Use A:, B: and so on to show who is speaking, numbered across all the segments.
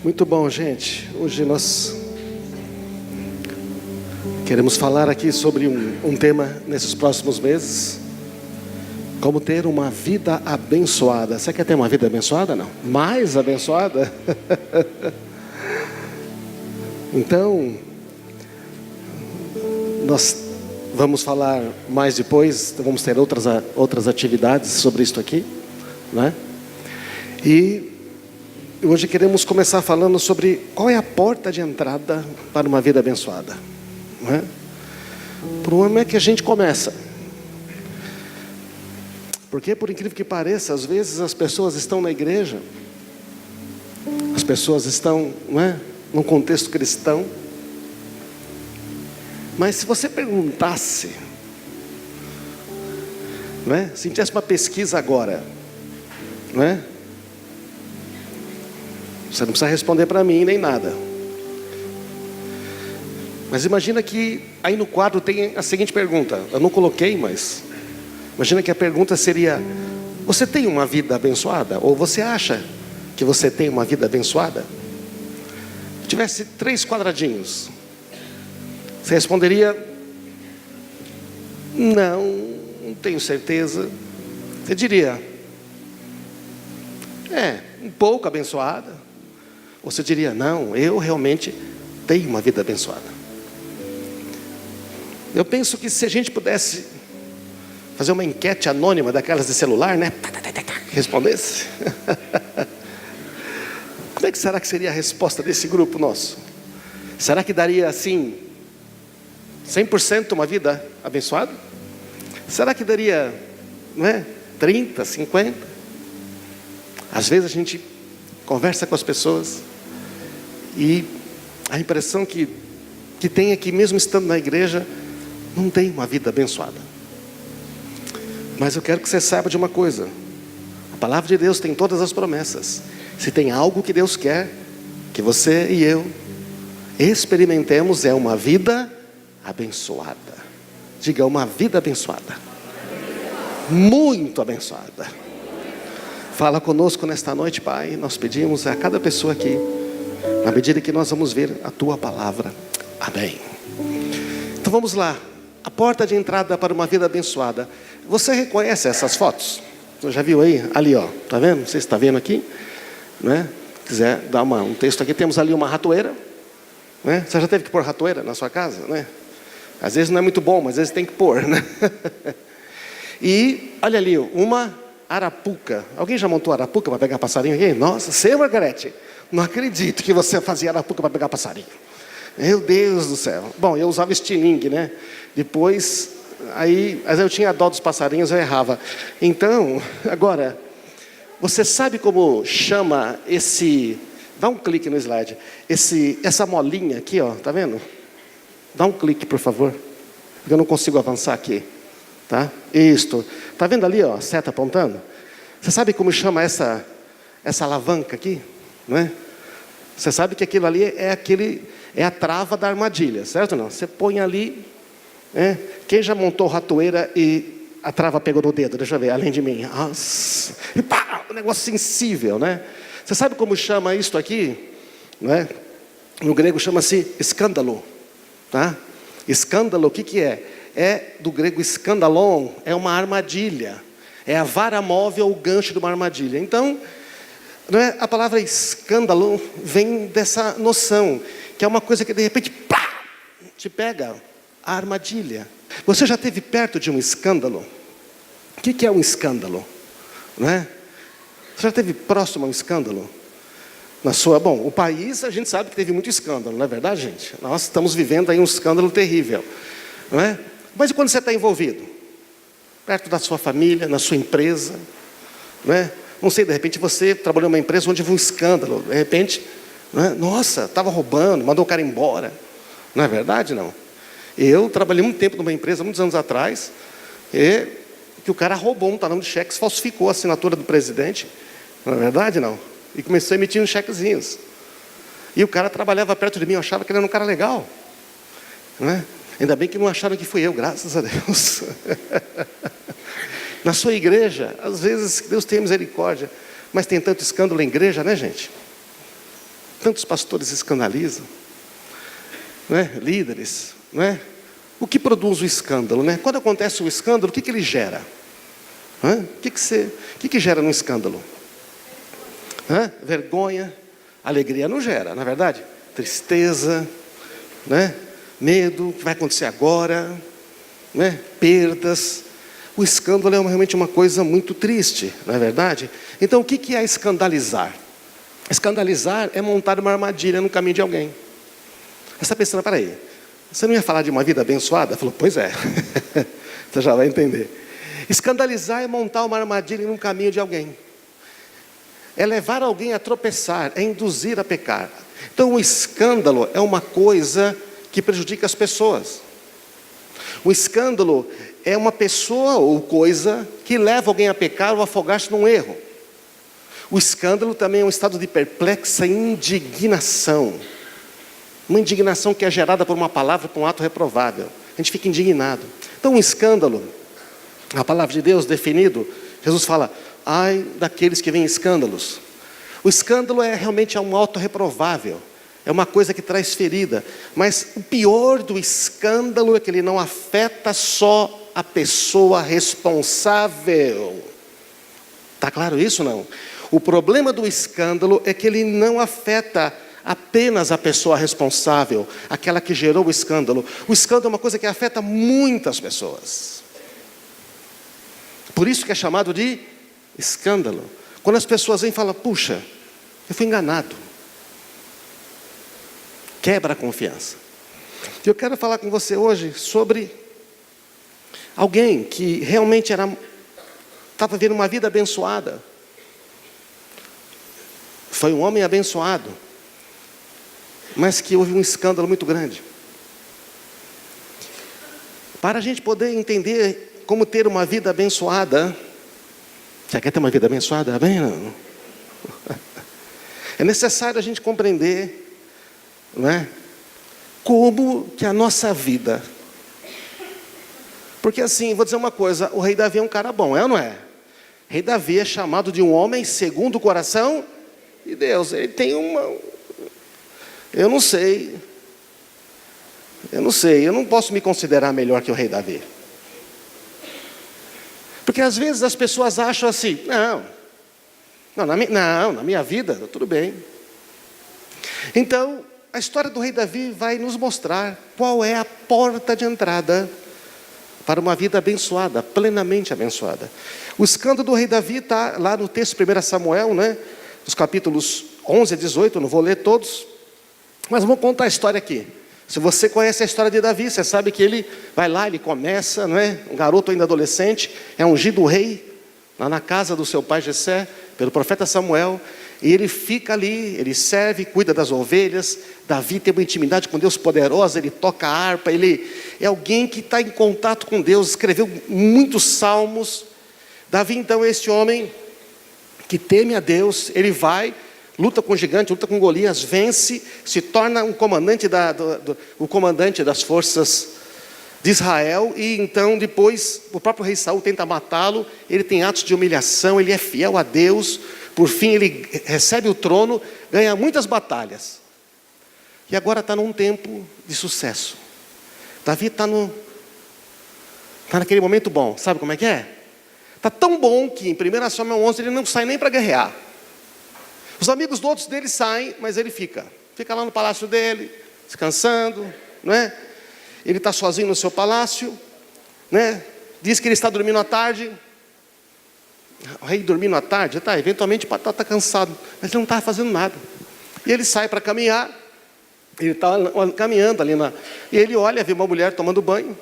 A: Muito bom, gente. Hoje nós queremos falar aqui sobre um tema nesses próximos meses. Como ter uma vida abençoada. Você quer ter uma vida abençoada? Não? Mais abençoada? Então, nós vamos falar mais depois. Vamos ter outras atividades sobre isso aqui, né? E hoje queremos começar falando sobre qual é a porta de entrada para uma vida abençoada, não é? Por onde é que a gente começa? Porque, por incrível que pareça, às vezes as pessoas estão na igreja, as pessoas estão, não é, num contexto cristão, mas se você perguntasse, não é, se tivesse uma pesquisa agora, não é? Você não precisa responder para mim nem nada. Mas imagina que aí no quadro tem a seguinte pergunta. Eu não coloquei, mas imagina que a pergunta seria: você tem uma vida abençoada? Ou você acha que você tem uma vida abençoada? Se tivesse 3 quadradinhos, você responderia: não tenho certeza. Você diria: um pouco abençoada. Você diria: não, eu realmente tenho uma vida abençoada. Eu penso que se a gente pudesse fazer uma enquete anônima daquelas de celular, né? Respondesse. Como é que será que seria a resposta desse grupo nosso? Será que daria assim 100% uma vida abençoada? Será que daria, não é, 30, 50? Às vezes a gente conversa com as pessoas e a impressão que tem é que mesmo estando na igreja, não tem uma vida abençoada. Mas eu quero que você saiba de uma coisa: a palavra de Deus tem todas as promessas. Se tem algo que Deus quer que você e eu experimentemos, é uma vida abençoada. Diga: uma vida abençoada. Muito abençoada. Fala conosco nesta noite, Pai. Nós pedimos a cada pessoa aqui, na medida que nós vamos ver a Tua palavra. Amém. Então vamos lá. A porta de entrada para uma vida abençoada. Você reconhece essas fotos? Você já viu aí? Ali, ó. Tá vendo? Não sei se está vendo aqui, né? Se quiser dar um texto aqui. Temos ali uma ratoeira, né? Você já teve que pôr ratoeira na sua casa, né? Às vezes não é muito bom, mas às vezes tem que pôr, né? E olha ali, uma arapuca. Alguém já montou arapuca para pegar passarinho aqui? Nossa, você, Margarete, não acredito que você fazia arapuca para pegar passarinho. Meu Deus do céu. Bom, eu usava estilingue, né? Depois, aí eu tinha dó dos passarinhos, eu errava. Então, agora, você sabe como chama esse... Dá um clique no slide. Essa molinha aqui, ó, tá vendo? Dá um clique, por favor. Porque eu não consigo avançar aqui. Tá? Isto. Tá vendo ali, ó, seta apontando? Você sabe como chama essa alavanca aqui? Não é? Você sabe que aquilo ali é a trava da armadilha, certo ou não? Você põe ali, né? Quem já montou ratoeira e a trava pegou no dedo? Deixa eu ver, além de mim. Nossa. E pá, um negócio sensível, né? Você sabe como chama isto aqui? Não é? No grego chama-se escândalo, tá? Escândalo, o que é? É do grego escandalon, é uma armadilha. É a vara móvel, o gancho de uma armadilha. Então, não é? A palavra escândalo vem dessa noção, que é uma coisa que de repente, pá, te pega, a armadilha. Você já esteve perto de um escândalo? O que é um escândalo? Não é? Você já esteve próximo a um escândalo? Bom, o país a gente sabe que teve muito escândalo, não é verdade, gente? Nós estamos vivendo aí um escândalo terrível, não é? Mas e quando você está envolvido? Perto da sua família, na sua empresa, não é? Não sei, de repente você trabalhou numa empresa onde houve um escândalo, de repente, não é? Nossa, estava roubando, mandou o cara embora. Não é verdade, não? Eu trabalhei muito tempo numa empresa, muitos anos atrás, que o cara roubou um talão de cheques, falsificou a assinatura do presidente. Não é verdade, não? E começou a emitir uns chequezinhos. E o cara trabalhava perto de mim, eu achava que ele era um cara legal. Não é? Ainda bem que não acharam que fui eu, graças a Deus. Na sua igreja, às vezes Deus tem misericórdia, mas tem tanto escândalo em igreja, né, gente? Tantos pastores se escandalizam, não é? Líderes, não é? O que produz o escândalo, né? Quando acontece o escândalo, o que ele gera? O que gera no escândalo? Vergonha, alegria não gera, na verdade? Tristeza, né? Medo, o que vai acontecer agora, né? Perdas. O escândalo é realmente uma coisa muito triste, não é verdade? Então o que é escandalizar? Escandalizar é montar uma armadilha no caminho de alguém. Você está pensando, peraí, você não ia falar de uma vida abençoada? Falou, pois é, você já vai entender. Escandalizar é montar uma armadilha no caminho de alguém. É levar alguém a tropeçar, é induzir a pecar. Então o escândalo é uma coisa que prejudica as pessoas. O escândalo é uma pessoa ou coisa que leva alguém a pecar ou a afogar-se num erro. O escândalo também é um estado de perplexa indignação. Uma indignação que é gerada por uma palavra, por um ato reprovável. A gente fica indignado. Então, um escândalo, a palavra de Deus definido, Jesus fala, ai daqueles que veem escândalos. O escândalo é realmente um ato reprovável. É uma coisa que traz ferida. Mas o pior do escândalo é que ele não afeta só a pessoa responsável. Está claro isso, não? O problema do escândalo é que ele não afeta apenas a pessoa responsável, aquela que gerou o escândalo. O escândalo é uma coisa que afeta muitas pessoas. Por isso que é chamado de escândalo. Quando as pessoas vêm e falam, puxa, eu fui enganado. Quebra a confiança. E eu quero falar com você hoje sobre alguém que realmente estava vivendo uma vida abençoada. Foi um homem abençoado, mas que houve um escândalo muito grande. Para a gente poder entender como ter uma vida abençoada, você quer ter uma vida abençoada? Amém? Não? É necessário a gente compreender, não é? Como que a nossa vida... Porque assim, vou dizer uma coisa, o rei Davi é um cara bom, é ou não é? O rei Davi é chamado de um homem segundo o coração de Deus. Ele tem uma... Eu não sei, eu não posso me considerar melhor que o rei Davi. Porque às vezes as pessoas acham assim, na minha vida, tudo bem. Então, a história do rei Davi vai nos mostrar qual é a porta de entrada para uma vida abençoada, plenamente abençoada. O escândalo do rei Davi está lá no texto 1 Samuel, né? Os capítulos 11 a 18, não vou ler todos, mas vou contar a história aqui. Se você conhece a história de Davi, você sabe que ele vai lá, ele começa, não é? Um garoto ainda adolescente, é ungido rei, lá na casa do seu pai Jessé, pelo profeta Samuel, e ele fica ali, ele serve, cuida das ovelhas. Davi tem uma intimidade com Deus poderosa, ele toca a harpa, ele é alguém que está em contato com Deus, escreveu muitos salmos. Davi então é esse homem que teme a Deus, ele vai, luta com o gigante, luta com Golias, vence, se torna um comandante, o comandante das forças de Israel, e então depois o próprio rei Saul tenta matá-lo, ele tem atos de humilhação, ele é fiel a Deus, por fim ele recebe o trono, ganha muitas batalhas, e agora está num tempo de sucesso. Davi está naquele momento bom, sabe como é que é? Está tão bom que em 1 Samuel 11 ele não sai nem para guerrear. Os amigos do outros dele saem, mas ele fica lá no palácio dele, descansando, não é? Ele está sozinho no seu palácio, né? Diz que ele está dormindo à tarde. O rei dormindo à tarde, eventualmente está cansado, mas ele não está fazendo nada. E ele sai para caminhar, ele está caminhando ali e ele olha, vê uma mulher tomando banho.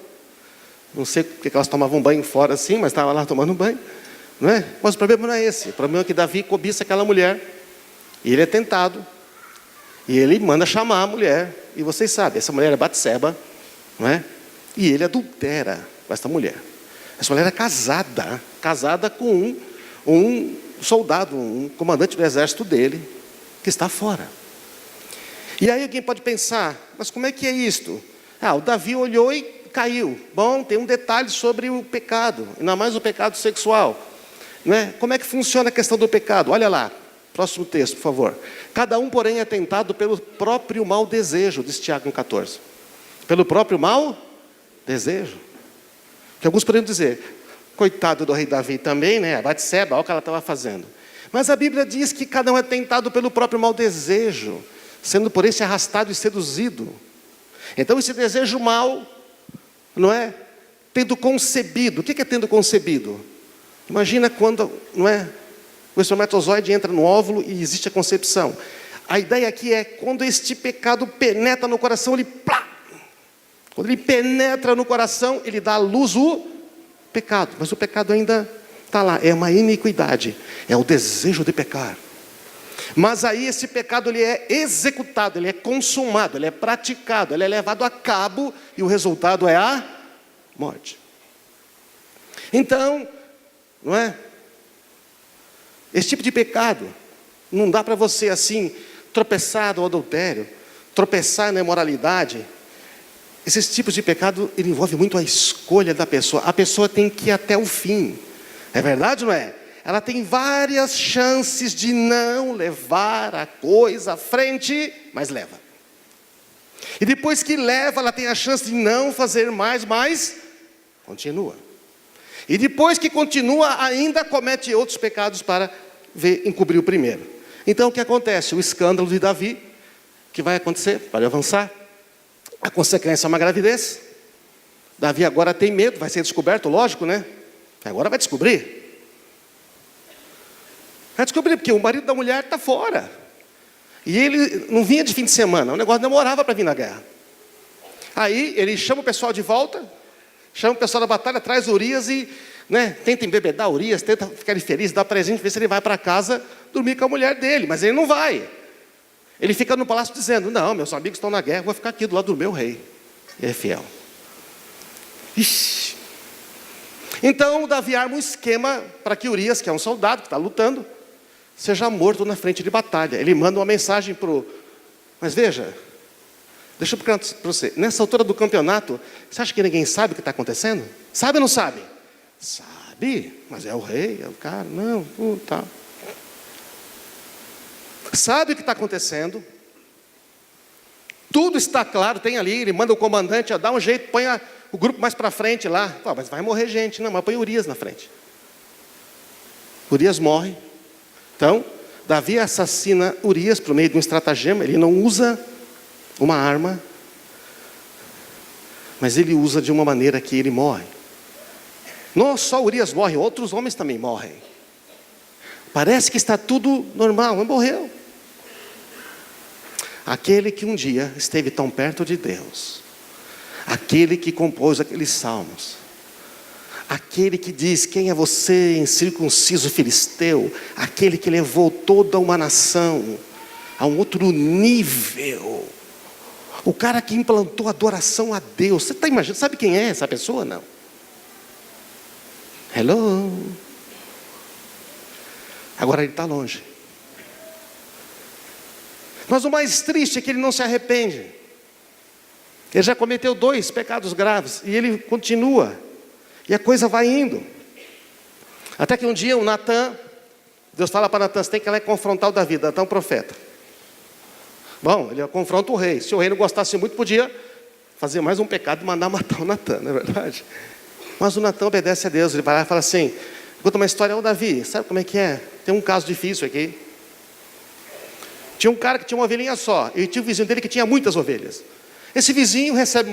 A: Não sei porque elas tomavam banho fora assim, mas estava lá tomando banho, não é? Mas o problema não é esse, o problema é que Davi cobiça aquela mulher, e ele é tentado, e ele manda chamar a mulher, e vocês sabem, essa mulher é Batseba, não é? E ele adultera com essa mulher. Essa mulher é casada com um soldado, um comandante do exército dele, que está fora. E aí alguém pode pensar, mas como é que é isto? O Davi olhou e caiu. Bom, tem um detalhe sobre o pecado, ainda mais o pecado sexual, não é? Como é que funciona a questão do pecado? Olha lá, Próximo texto, por favor. Cada um, porém, é tentado pelo próprio mau desejo, diz Tiago 1,14. Pelo próprio mau desejo. Que alguns poderiam dizer, coitado do rei Davi também, né? A Batseba, olha o que ela estava fazendo. Mas a Bíblia diz que cada um é tentado pelo próprio mau desejo, sendo por esse arrastado e seduzido. Então esse desejo mau, não é? Tendo concebido. O que é tendo concebido? Imagina quando, não é? O espermatozoide entra no óvulo e existe a concepção. A ideia aqui é quando este pecado penetra no coração, ele plá! Quando ele penetra no coração, ele dá à luz o pecado. Mas o pecado ainda está lá, é uma iniquidade, é o desejo de pecar. Mas aí esse pecado ele é executado, ele é consumado, ele é praticado, ele é levado a cabo e o resultado é a morte. Então, não é? Esse tipo de pecado, não dá para você assim, tropeçar no adultério, tropeçar na imoralidade. Esses tipos de pecado, ele envolve muito a escolha da pessoa. A pessoa tem que ir até o fim. É verdade, não é? Ela tem várias chances de não levar a coisa à frente, mas leva. E depois que leva, ela tem a chance de não fazer mais, mas continua. E depois que continua, ainda comete outros pecados para encobrir o primeiro. Então o que acontece? O escândalo de Davi, que vai acontecer, para avançar. A consequência é uma gravidez. Davi agora tem medo, vai ser descoberto, lógico, né? Agora vai descobrir. Vai descobrir, porque o marido da mulher está fora. E ele não vinha de fim de semana, o negócio demorava para vir na guerra. Aí ele chama o pessoal de volta, chama o pessoal da batalha, traz Urias e, né, tenta embebedar Urias, tenta ficar feliz, dá presente, ver se ele vai para casa dormir com a mulher dele, mas ele não vai. Ele fica no palácio dizendo, não, meus amigos estão na guerra, vou ficar aqui do lado do meu rei. Ele é fiel. Ixi. Então Davi arma um esquema para que Urias, que é um soldado que está lutando, seja morto na frente de batalha. Ele manda uma mensagem para o... Mas veja, deixa eu perguntar para você, nessa altura do campeonato, você acha que ninguém sabe o que está acontecendo? Sabe ou não sabe? Sabe, mas é o rei, é o cara, não, tá. Sabe o que está acontecendo? Tudo está claro, tem ali, ele manda o comandante, dá um jeito, põe o grupo mais para frente lá. Pô, mas vai morrer gente, não, mas põe Urias na frente. Urias morre. Então, Davi assassina Urias por meio de um estratagema. Ele não usa uma arma, mas ele usa de uma maneira que ele morre. Não só Urias morre, outros homens também morrem. Parece que está tudo normal, mas morreu. Aquele que um dia esteve tão perto de Deus, aquele que compôs aqueles salmos, aquele que diz, quem é você, incircunciso filisteu, aquele que levou toda uma nação a um outro nível, o cara que implantou adoração a Deus. Você está imaginando, sabe quem é essa pessoa? Não. Hello. Agora ele está longe. Mas o mais triste é que ele não se arrepende. Ele já cometeu 2 pecados graves e ele continua. E a coisa vai indo. Até que um dia o Natan, Deus fala para Natan, você tem que ir lá e confrontar o Davi. Natan é um profeta. Bom, ele confronta o rei. Se o rei não gostasse muito, podia fazer mais um pecado e mandar matar o Natan, não é verdade? Mas o Natan obedece a Deus. Ele vai lá e fala assim, conta uma história, ô Davi, sabe como é que é? Tem um caso difícil aqui. Tinha um cara que tinha uma ovelhinha só, e tinha um vizinho dele que tinha muitas ovelhas. Esse vizinho recebe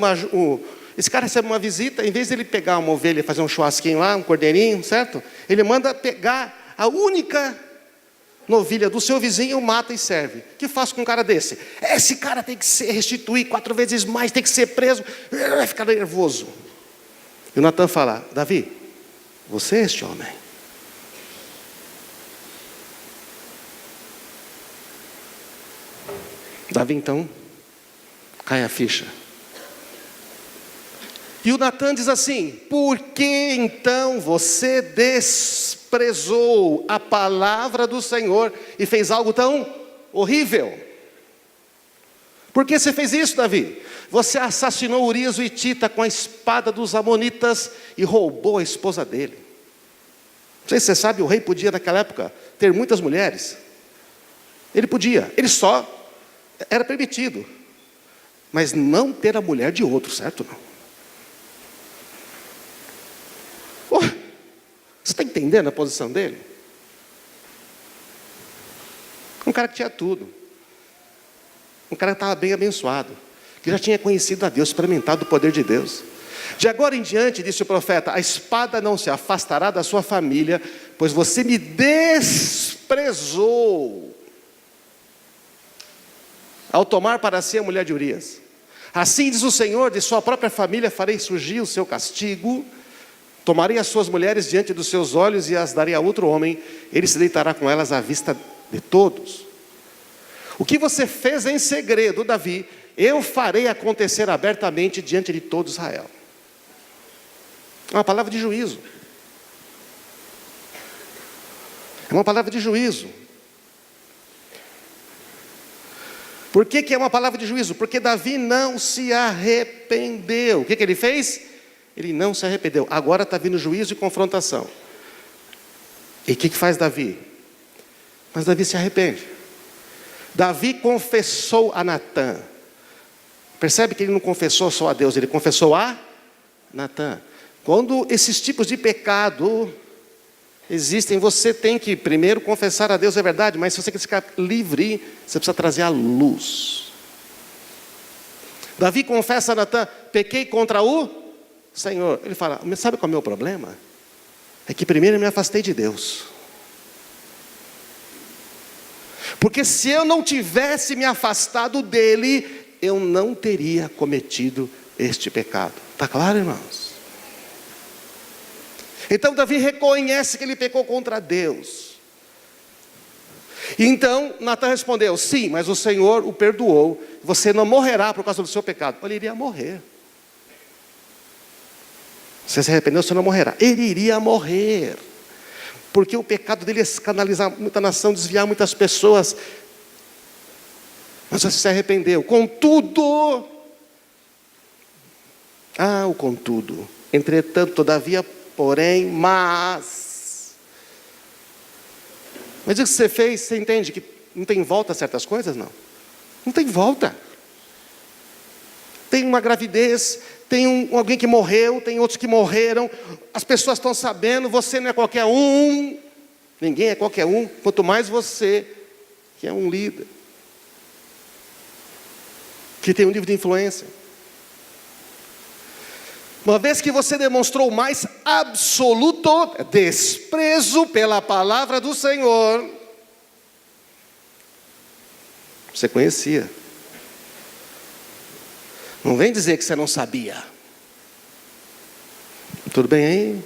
A: esse cara recebe uma visita, em vez de ele pegar uma ovelha e fazer um churrasquinho lá, um cordeirinho, certo? Ele manda pegar a única novilha do seu vizinho, mata e serve. O que faz com um cara desse? Esse cara tem que ser restituído 4 vezes mais, tem que ser preso, vai ficar nervoso. E o Natan fala, Davi, você é este homem. Davi então, cai a ficha. E o Natan diz assim, por que então você desprezou a palavra do Senhor e fez algo tão horrível? Por que você fez isso, Davi? Você assassinou Urias o Hitita com a espada dos amonitas e roubou a esposa dele. Não sei se você sabe, o rei podia naquela época ter muitas mulheres. Ele podia, ele só era permitido. Mas não ter a mulher de outro, certo? Não. Oh, você está entendendo a posição dele? Um cara que tinha tudo. Um cara que estava bem abençoado. Que já tinha conhecido a Deus, experimentado o poder de Deus. De agora em diante, disse o profeta, a espada não se afastará da sua família, pois você me desprezou ao tomar para si a mulher de Urias. Assim diz o Senhor, de sua própria família farei surgir o seu castigo, tomarei as suas mulheres diante dos seus olhos e as darei a outro homem, ele se deitará com elas à vista de todos. O que você fez em segredo, Davi, eu farei acontecer abertamente diante de todo Israel. É uma palavra de juízo. É uma palavra de juízo. Por que é uma palavra de juízo? Porque Davi não se arrependeu. O que ele fez? Ele não se arrependeu. Agora está vindo juízo e confrontação. E o que faz Davi? Mas Davi se arrepende. Davi confessou a Natã. Percebe que ele não confessou só a Deus, ele confessou a Natã. Quando esses tipos de pecado existem, você tem que primeiro confessar a Deus, é verdade, mas se você quer ficar livre, você precisa trazer a luz. Davi confessa a Natã, pequei contra o Senhor. Ele fala, sabe qual é o meu problema? É que primeiro eu me afastei de Deus. Porque se eu não tivesse me afastado dele, eu não teria cometido este pecado. Está claro, irmãos? Então Davi reconhece que ele pecou contra Deus. E então Natã respondeu, sim, mas o Senhor o perdoou. Você não morrerá por causa do seu pecado. Ele iria morrer. Você se arrependeu, você não morrerá. Ele iria morrer. Porque o pecado dele é escandalizar muita nação, desviar muitas pessoas. Mas você se arrependeu. Contudo, o contudo. Entretanto, todavia, porém, mas o que você fez, você entende que não tem volta a certas coisas? Não. Não tem volta. Tem uma gravidez, tem alguém que morreu, tem outros que morreram, as pessoas estão sabendo, você não é qualquer um, ninguém é qualquer um, quanto mais você, que é um líder, que tem um nível de influência. Uma vez que você demonstrou o mais absoluto desprezo pela palavra do Senhor, você conhecia. Não vem dizer que você não sabia. Tudo bem aí?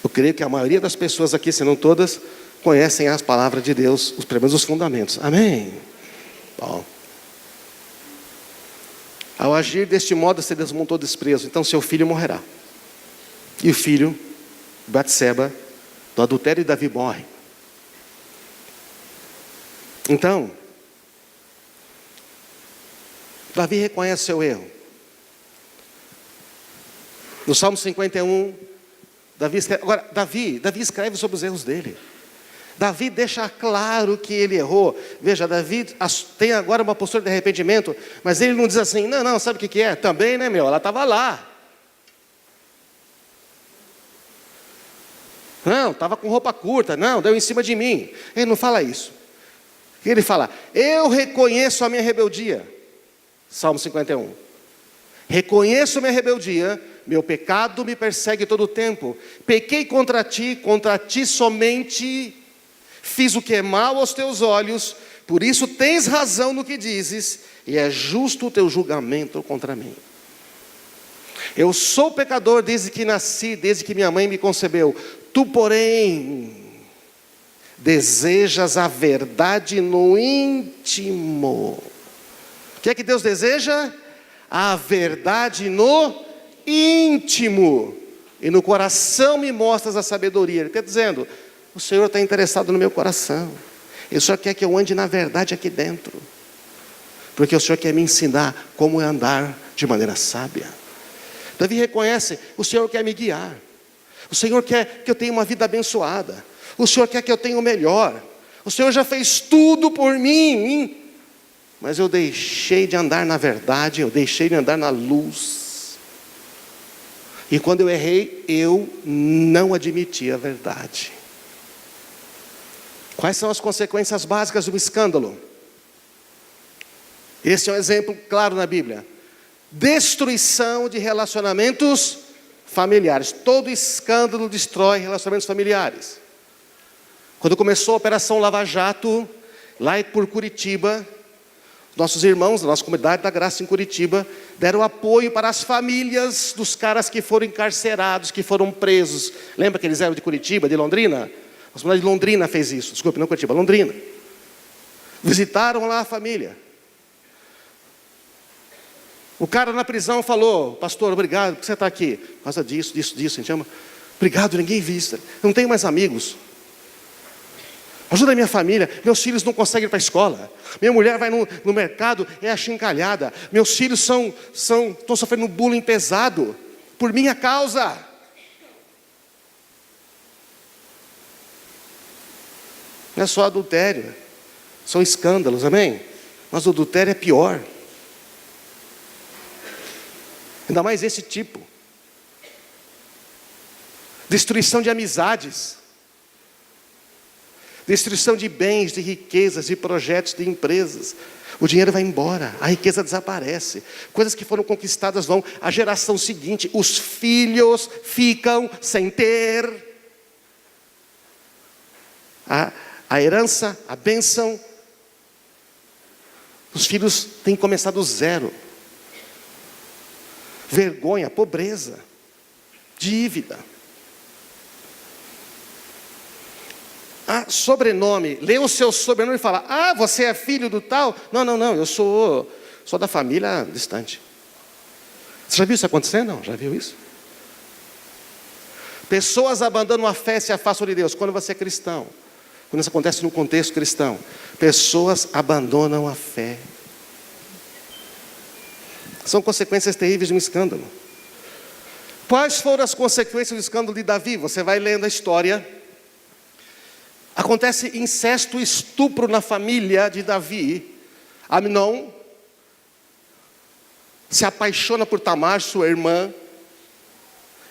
A: Eu creio que a maioria das pessoas aqui, se não todas, conhecem as palavras de Deus, os primeiros fundamentos. Amém? Bom. Ao agir deste modo, você desmontou desprezo. Então seu filho morrerá. E o filho, Batseba, do adultério de Davi, morre. Então, Davi reconhece seu erro. No Salmo 51, Davi escreve, agora, Davi escreve sobre os erros dele. Davi deixa claro que ele errou. Veja, Davi tem agora uma postura de arrependimento, mas ele não diz assim, não, sabe o que é? Também, né, ela estava lá. Não, estava com roupa curta, não, deu em cima de mim. Ele não fala isso. Ele fala, eu reconheço a minha rebeldia. Salmo 51. Reconheço a minha rebeldia, meu pecado me persegue todo o tempo. Pequei contra ti somente. Fiz o que é mal aos teus olhos, por isso tens razão no que dizes, e é justo o teu julgamento contra mim. Eu sou pecador desde que nasci, desde que minha mãe me concebeu. Tu, porém, desejas a verdade no íntimo. O que é que Deus deseja? A verdade no íntimo. E no coração me mostras a sabedoria. Ele está dizendo, o Senhor está interessado no meu coração. E o Senhor quer que eu ande na verdade aqui dentro. Porque o Senhor quer me ensinar como andar de maneira sábia. Davi reconhece, o Senhor quer me guiar. O Senhor quer que eu tenha uma vida abençoada. O Senhor quer que eu tenha o melhor. O Senhor já fez tudo por mim. Mas eu deixei de andar na verdade, eu deixei de andar na luz. E quando eu errei, eu não admiti a verdade. Quais são as consequências básicas do escândalo? Esse é um exemplo claro na Bíblia. Destruição de relacionamentos familiares. Todo escândalo destrói relacionamentos familiares. Quando começou a Operação Lava Jato, lá por Curitiba, nossos irmãos da nossa comunidade da Graça em Curitiba deram apoio para as famílias dos caras que foram encarcerados, que foram presos. Lembra que eles eram de Curitiba, de Londrina? A comunidade de Londrina fez isso. Desculpe, não Curitiba, Londrina. Visitaram lá a família. O cara na prisão falou: pastor, obrigado, por que você está aqui? Por causa disso. A gente chama. Obrigado, ninguém vista. Eu não tenho mais amigos. Ajuda a minha família. Meus filhos não conseguem ir para a escola. Minha mulher vai no mercado, é achincalhada. Meus filhos estão sofrendo bullying pesado. Por minha causa. Não é só adultério. São escândalos, amém? Mas o adultério é pior. Ainda mais esse tipo. Destruição de amizades. Destruição de bens, de riquezas, de projetos, de empresas. O dinheiro vai embora, a riqueza desaparece. Coisas que foram conquistadas vão. A geração seguinte, os filhos ficam sem ter a herança, a bênção. Os filhos têm que começar do zero. Vergonha, pobreza, dívida. Sobrenome, lê o seu sobrenome e fala: você é filho do tal? Não, eu sou da família distante. Você já viu isso acontecer? Não, já viu isso? Pessoas abandonam a fé e se afastam de Deus quando você é cristão. Quando isso acontece no contexto cristão, pessoas abandonam a fé. São consequências terríveis de um escândalo. Quais foram as consequências do escândalo de Davi? Você vai lendo a história. Acontece incesto e estupro na família de Davi. Amnon se apaixona por Tamar, sua irmã.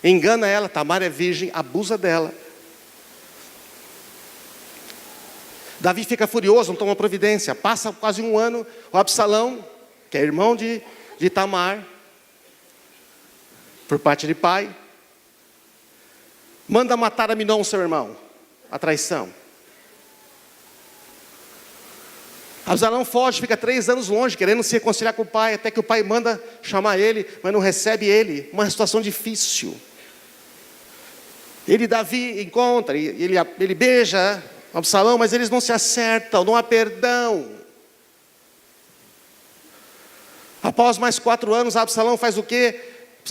A: Engana ela, Tamar é virgem, abusa dela. Davi fica furioso, não toma providência. Passa quase um ano, o Absalão, que é irmão de Tamar, por parte de pai, manda matar Amnon, seu irmão. A traição. Absalão foge, fica 3 anos longe, querendo se reconciliar com o pai, até que o pai manda chamar ele, mas não recebe ele. Uma situação difícil. Ele e Davi encontra, ele beija Absalão, mas eles não se acertam, não há perdão. Após mais 4 anos, Absalão faz o quê?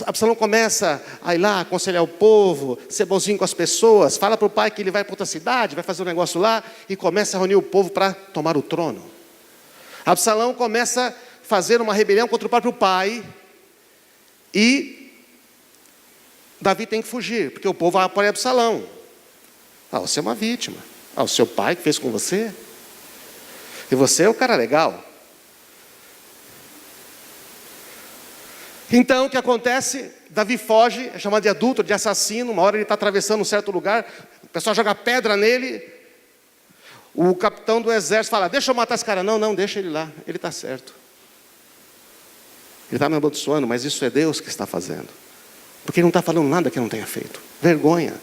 A: Absalão começa a ir lá, aconselhar o povo, ser bonzinho com as pessoas, fala para o pai que ele vai para outra cidade, vai fazer um negócio lá, e começa a reunir o povo para tomar o trono. Absalão começa a fazer uma rebelião contra o próprio pai, e Davi tem que fugir, porque o povo apoia Absalão. Você é uma vítima. O seu pai que fez com você, e você é o cara legal. Então o que acontece? Davi foge, é chamado de adúltero, de assassino. Uma hora ele está atravessando um certo lugar, o pessoal joga pedra nele. O capitão do exército fala: deixa eu matar esse cara. Não, deixa ele lá, ele está certo. Ele está me amaldiçoando, mas isso é Deus que está fazendo, porque ele não está falando nada que não tenha feito. Vergonha.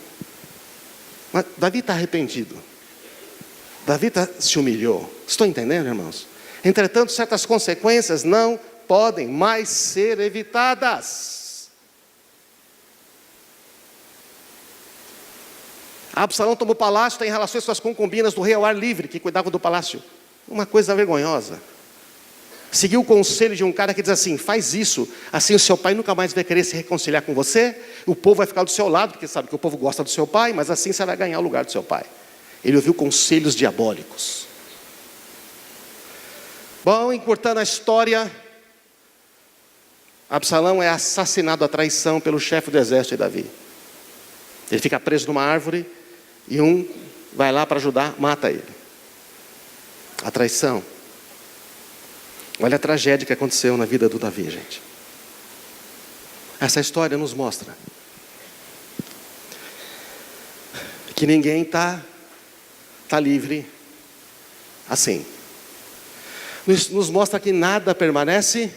A: Mas Davi está arrependido. Davi se humilhou. Estão entendendo, irmãos? Entretanto, certas consequências não podem mais ser evitadas. Absalão tomou o palácio, tem relações com as concubinas do rei ao ar livre, que cuidavam do palácio. Uma coisa vergonhosa. Seguiu o conselho de um cara que diz assim: faz isso, assim o seu pai nunca mais vai querer se reconciliar com você, o povo vai ficar do seu lado, porque sabe que o povo gosta do seu pai, mas assim você vai ganhar o lugar do seu pai. Ele ouviu conselhos diabólicos. Bom, encurtando a história, Absalão é assassinado à traição pelo chefe do exército de Davi. Ele fica preso numa árvore e um vai lá para ajudar, mata ele. A traição. Olha a tragédia que aconteceu na vida do Davi, gente. Essa história nos mostra que ninguém está livre assim. Nos mostra que nada permanece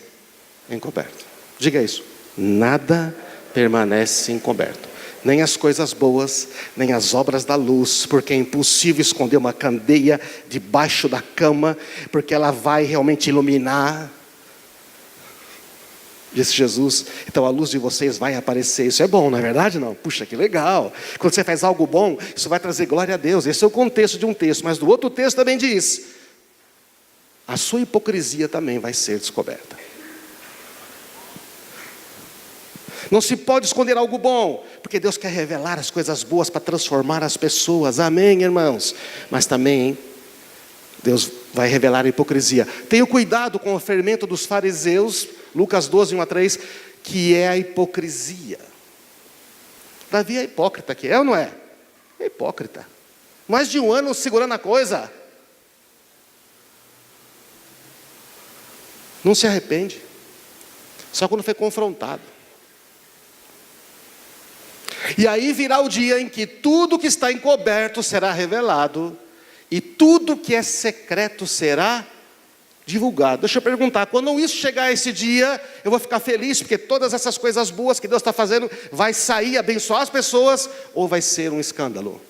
A: encoberto. Diga isso. Nada permanece encoberto. Nem as coisas boas, nem as obras da luz, porque é impossível esconder uma candeia debaixo da cama, porque ela vai realmente iluminar. Disse Jesus, então a luz de vocês vai aparecer. Isso é bom, não é verdade? Não? Puxa, que legal. Quando você faz algo bom, isso vai trazer glória a Deus. Esse é o contexto de um texto, mas do outro texto também diz, a sua hipocrisia também vai ser descoberta. Não se pode esconder algo bom, porque Deus quer revelar as coisas boas para transformar as pessoas. Amém, irmãos? Mas também Deus vai revelar a hipocrisia. Tenha cuidado com o fermento dos fariseus, Lucas 12, 1-3, que é a hipocrisia. Davi é hipócrita aqui, é ou não é? É hipócrita. Mais de um ano segurando a coisa. Não se arrepende. Só quando foi confrontado. E aí virá o dia em que tudo que está encoberto será revelado, e tudo que é secreto será divulgado. Deixa eu perguntar, quando isso chegar a esse dia, eu vou ficar feliz, porque todas essas coisas boas que Deus está fazendo, vai sair, abençoar as pessoas, ou vai ser um escândalo?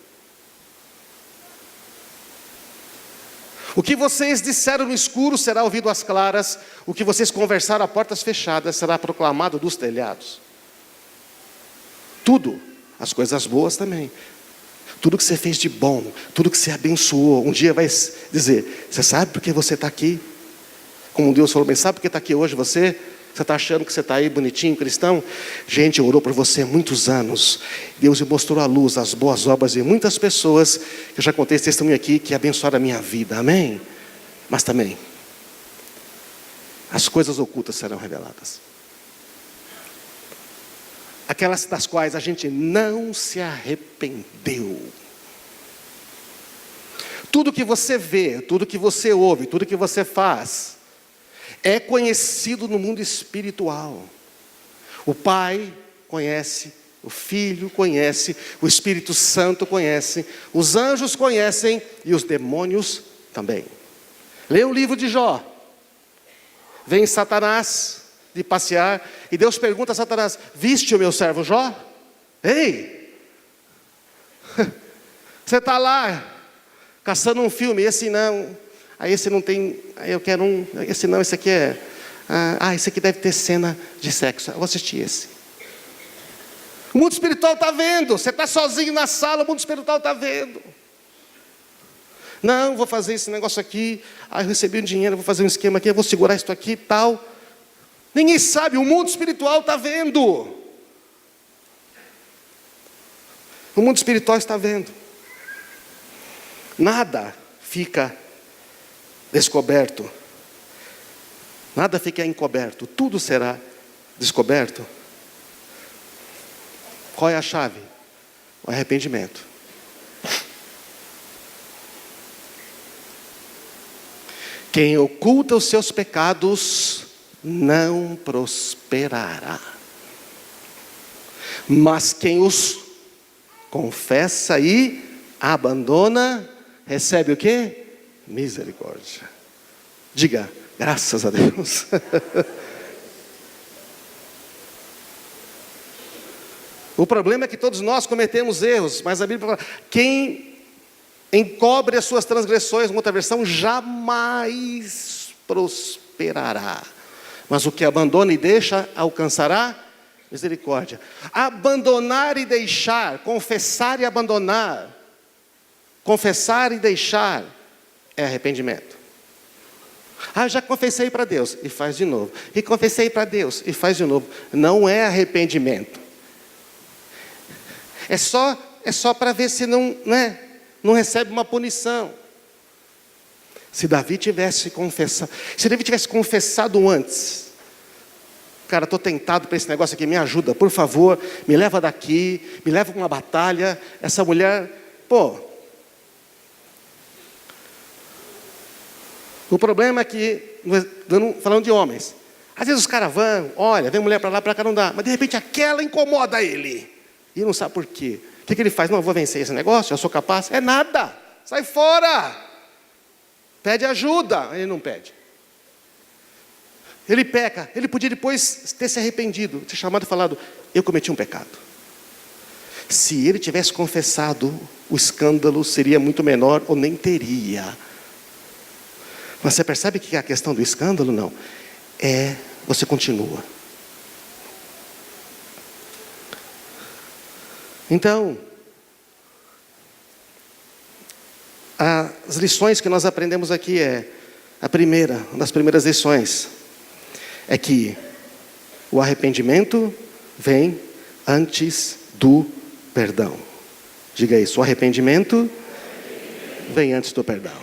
A: O que vocês disseram no escuro será ouvido às claras, o que vocês conversaram a portas fechadas será proclamado dos telhados. Tudo, as coisas boas também. Tudo que você fez de bom, tudo que você abençoou, um dia vai dizer, você sabe por que você está aqui? Como Deus falou, mas sabe por que está aqui hoje você? Você está achando que você está aí bonitinho, cristão? Gente, orou por você há muitos anos. Deus me mostrou a luz, as boas obras de muitas pessoas, que eu já contei esse testemunho aqui, que abençoaram a minha vida, amém? Mas também, as coisas ocultas serão reveladas. Aquelas das quais a gente não se arrependeu. Tudo que você vê, tudo que você ouve, tudo que você faz, é conhecido no mundo espiritual. O Pai conhece, o Filho conhece, o Espírito Santo conhece, os anjos conhecem e os demônios também. Lê o livro de Jó. Vem Satanás de passear, e Deus pergunta a Satanás, viste o meu servo Jó? Ei, você está lá, caçando um filme, esse não, aí esse não tem, aí eu quero um, esse não, esse aqui é, esse aqui deve ter cena de sexo, eu vou assistir esse. O mundo espiritual está vendo, você está sozinho na sala, o mundo espiritual está vendo. Não, vou fazer esse negócio aqui, eu recebi um dinheiro, vou fazer um esquema aqui, eu vou segurar isso aqui e tal. Ninguém sabe, o mundo espiritual está vendo. O mundo espiritual está vendo. Nada fica descoberto. Nada fica encoberto. Tudo será descoberto. Qual é a chave? O arrependimento. Quem oculta os seus pecados não prosperará. Mas quem os confessa e abandona, recebe o quê? Misericórdia. Diga, graças a Deus. O problema é que todos nós cometemos erros, mas a Bíblia fala, quem encobre as suas transgressões, uma outra versão, jamais prosperará. Mas o que abandona e deixa, alcançará misericórdia. Abandonar e deixar, confessar e abandonar, confessar e deixar, é arrependimento. Eu já confessei para Deus, e faz de novo. E confessei para Deus, e faz de novo. Não é arrependimento. É só para ver se não recebe uma punição. Se Davi tivesse confessado, antes, cara, estou tentado para esse negócio aqui, me ajuda, por favor, me leva daqui, me leva para uma batalha. Essa mulher, o problema é que, falando de homens, às vezes os caras vão, olha, vem mulher para lá, para cá, não dá, mas de repente aquela incomoda ele, e não sabe por quê. O que ele faz? Não, eu vou vencer esse negócio, eu sou capaz. É nada, sai fora, pede ajuda. Ele não pede. Ele peca, ele podia depois ter se arrependido, ter chamado e falado, eu cometi um pecado. Se ele tivesse confessado, o escândalo seria muito menor, ou nem teria. Mas você percebe que a questão do escândalo, não, você continua. Então, as lições que nós aprendemos aqui uma das primeiras lições, é que o arrependimento vem antes do perdão. Diga isso, o arrependimento vem antes do perdão.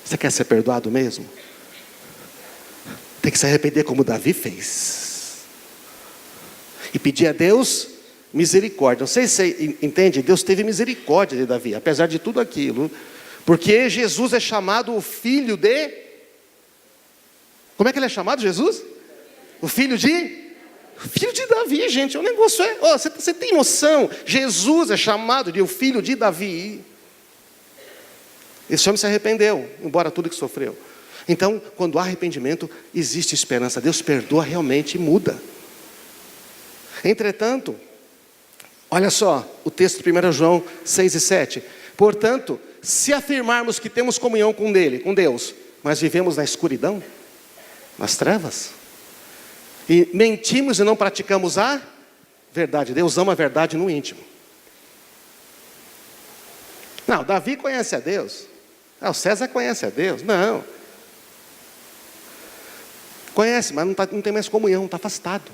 A: Você quer ser perdoado mesmo? Tem que se arrepender como Davi fez. E pedir a Deus misericórdia. Não sei se você entende, Deus teve misericórdia de Davi, apesar de tudo aquilo. Porque Jesus é chamado o filho de... Como é que ele é chamado, Jesus? O filho de Davi, gente. O negócio você tem noção? Jesus é chamado de o filho de Davi. Esse homem se arrependeu, embora tudo que sofreu. Então, quando há arrependimento, existe esperança. Deus perdoa realmente e muda. Entretanto, olha só, o texto de 1 João 6 e 7. Portanto, se afirmarmos que temos comunhão com Deus, mas vivemos na escuridão, nas trevas, e mentimos e não praticamos a verdade. Deus ama a verdade no íntimo. Não, Davi conhece a Deus. O César conhece a Deus. Não. Conhece, mas não tem mais comunhão, está afastado.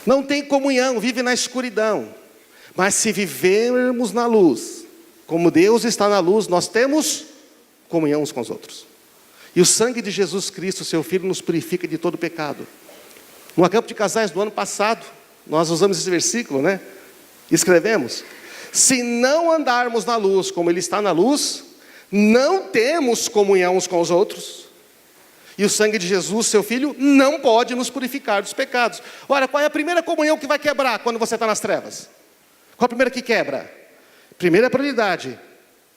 A: Não tem comunhão, vive na escuridão. Mas se vivermos na luz, como Deus está na luz, nós temos comunhão uns com os outros. E o sangue de Jesus Cristo, seu Filho, nos purifica de todo pecado. No acampo de casais do ano passado, nós usamos esse versículo, né? Escrevemos: se não andarmos na luz como Ele está na luz, não temos comunhão uns com os outros. E o sangue de Jesus, seu Filho, não pode nos purificar dos pecados. Ora, qual é a primeira comunhão que vai quebrar quando você está nas trevas? Qual a primeira que quebra? Primeira prioridade,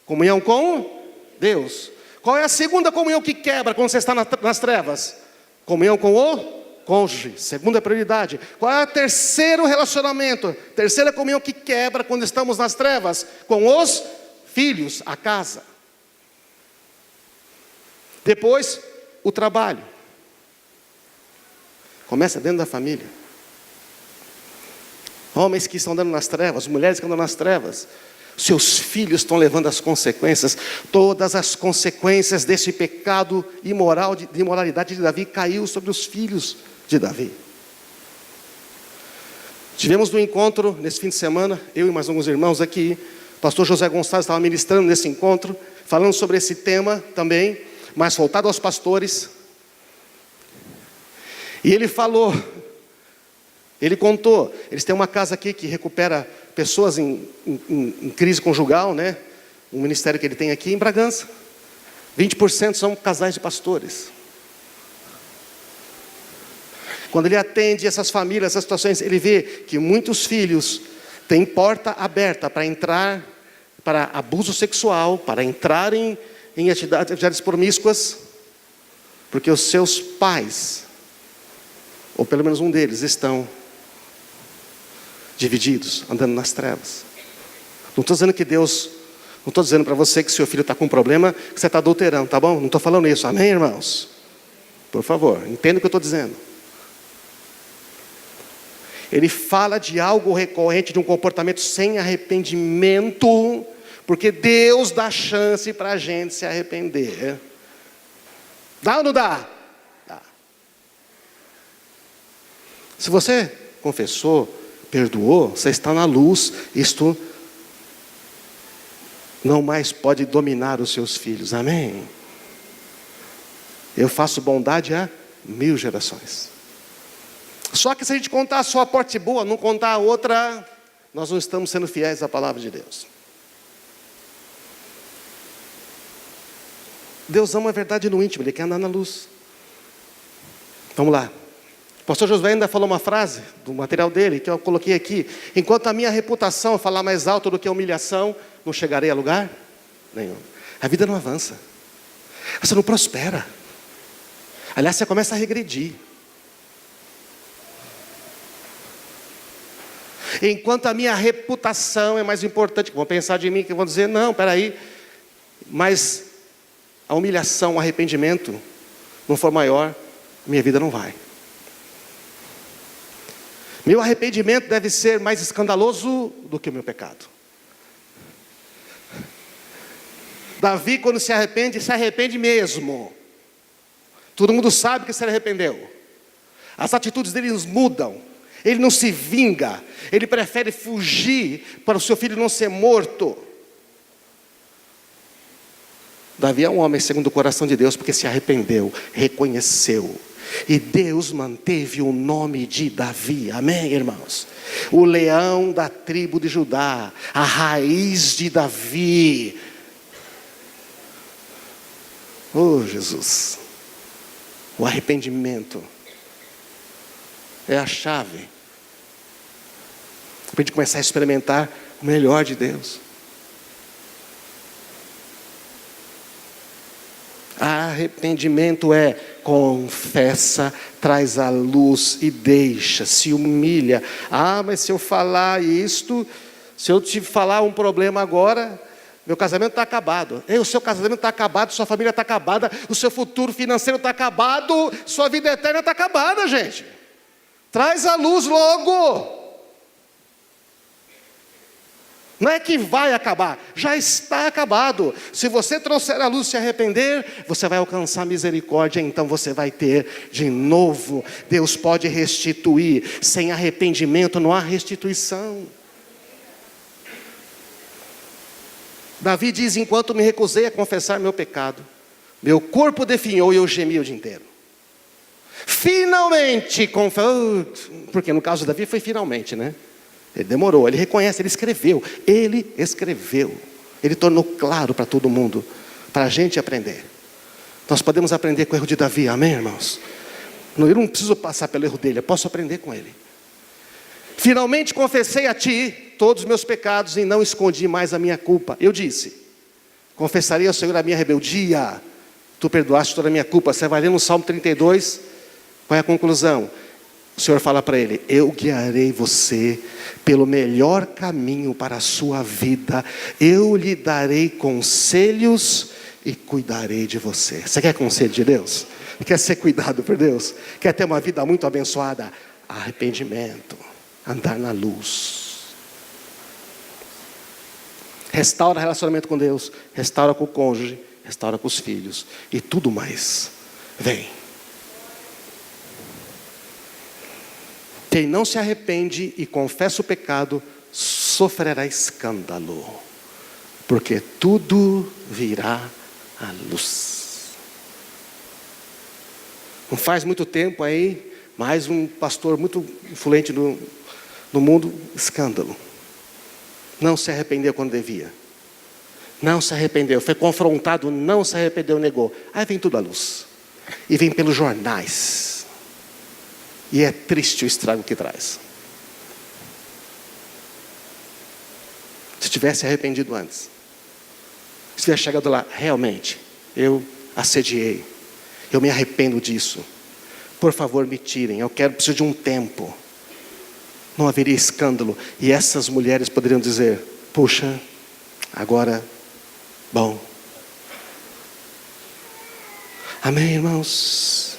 A: comunhão com Deus. Qual é a segunda comunhão que quebra quando você está nas trevas? Comunhão com o cônjuge, segunda prioridade. Qual é o terceiro relacionamento? Terceira comunhão que quebra quando estamos nas trevas? Com os filhos, a casa. Depois, o trabalho. Começa dentro da família. Homens que estão andando nas trevas, mulheres que andam nas trevas, seus filhos estão levando as consequências. Todas as consequências desse pecado imoral, de imoralidade de Davi, caiu sobre os filhos de Davi. Tivemos um encontro nesse fim de semana, eu e mais alguns irmãos aqui. O pastor José Gonçalves estava ministrando nesse encontro, falando sobre esse tema também, mas voltado aos pastores. E ele falou, ele contou, eles têm uma casa aqui que recupera pessoas em crise conjugal, né? Um ministério que ele tem aqui em Bragança. 20% são casais de pastores. Quando ele atende essas famílias, essas situações, ele vê que muitos filhos têm porta aberta para entrar para abuso sexual, para entrar em atividades promíscuas, porque os seus pais, ou pelo menos um deles, estão divididos, andando nas trevas. Não estou dizendo que Deus, não estou dizendo para você que seu filho está com um problema, que você está adulterando, tá bom? Não estou falando isso, amém, irmãos? Por favor, entenda o que eu estou dizendo. Ele fala de algo recorrente, de um comportamento sem arrependimento, porque Deus dá chance para a gente se arrepender. Dá ou não dá? Dá. Se você confessou, perdoou, você está na luz, isto não mais pode dominar os seus filhos, amém? eu faço bondade a 1000 gerações. Só que se a gente contar só a parte boa, não contar a outra, nós não estamos sendo fiéis à palavra de Deus. Deus ama a verdade no íntimo, Ele quer andar na luz. Vamos lá. O pastor Josué ainda falou uma frase do material dele, que eu coloquei aqui: enquanto a minha reputação falar mais alto do que a humilhação, não chegarei a lugar nenhum. A vida não avança, você não prospera. Aliás, você começa a regredir. Enquanto a minha reputação é mais importante, vão pensar de mim, que vão dizer, não, peraí, mas a humilhação, o arrependimento não for maior, minha vida não vai. Meu arrependimento deve ser mais escandaloso do que o meu pecado. Davi, quando se arrepende mesmo. Todo mundo sabe que se arrependeu. As atitudes dele mudam. Ele não se vinga. Ele prefere fugir para o seu filho não ser morto. Davi é um homem segundo o coração de Deus, porque se arrependeu, reconheceu. E Deus manteve o nome de Davi, amém, irmãos? O leão da tribo de Judá, a raiz de Davi. Oh, Jesus. O arrependimento é a chave para a gente começar a experimentar o melhor de Deus. Arrependimento é confessa, traz à luz e deixa, se humilha. Ah, mas se eu falar isto, se eu te falar um problema agora, meu casamento está acabado. O seu casamento está acabado, sua família está acabada, o seu futuro financeiro está acabado, sua vida eterna está acabada, gente. Traz à luz logo. Não é que vai acabar, já está acabado. Se você trouxer à luz e se arrepender, você vai alcançar misericórdia, então você vai ter de novo. Deus pode restituir, sem arrependimento não há restituição. Davi diz, enquanto me recusei a confessar meu pecado, meu corpo definhou e eu gemi o dia inteiro. Finalmente, porque no caso de Davi foi finalmente, né? Ele demorou, ele reconhece, ele escreveu. Ele tornou claro para todo mundo, para a gente aprender. Nós podemos aprender com o erro de Davi, amém, irmãos? Eu não preciso passar pelo erro dele, eu posso aprender com ele. Finalmente confessei a ti todos os meus pecados e não escondi mais a minha culpa. Eu disse, confessaria ao Senhor a minha rebeldia, tu perdoaste toda a minha culpa. Você vai ler no Salmo 32, qual é a conclusão? O Senhor fala para ele, eu guiarei você pelo melhor caminho para a sua vida, eu lhe darei conselhos e cuidarei de você. Você quer conselho de Deus? Quer ser cuidado por Deus? Quer ter uma vida muito abençoada? Arrependimento, andar na luz. Restaura o relacionamento com Deus, restaura com o cônjuge, restaura com os filhos e tudo mais vem. Quem não se arrepende e confessa o pecado, sofrerá escândalo, porque tudo virá à luz. Não faz muito tempo aí, mais um pastor muito influente no mundo, escândalo. Não se arrependeu quando devia. Não se arrependeu, foi confrontado, não se arrependeu, negou. Aí vem tudo à luz. E vem pelos jornais. E é triste o estrago que traz. Se tivesse arrependido antes, se tivesse chegado lá, realmente, eu assediei, eu me arrependo disso, por favor me tirem, preciso de um tempo, não haveria escândalo, e essas mulheres poderiam dizer, puxa, agora, bom, amém, irmãos?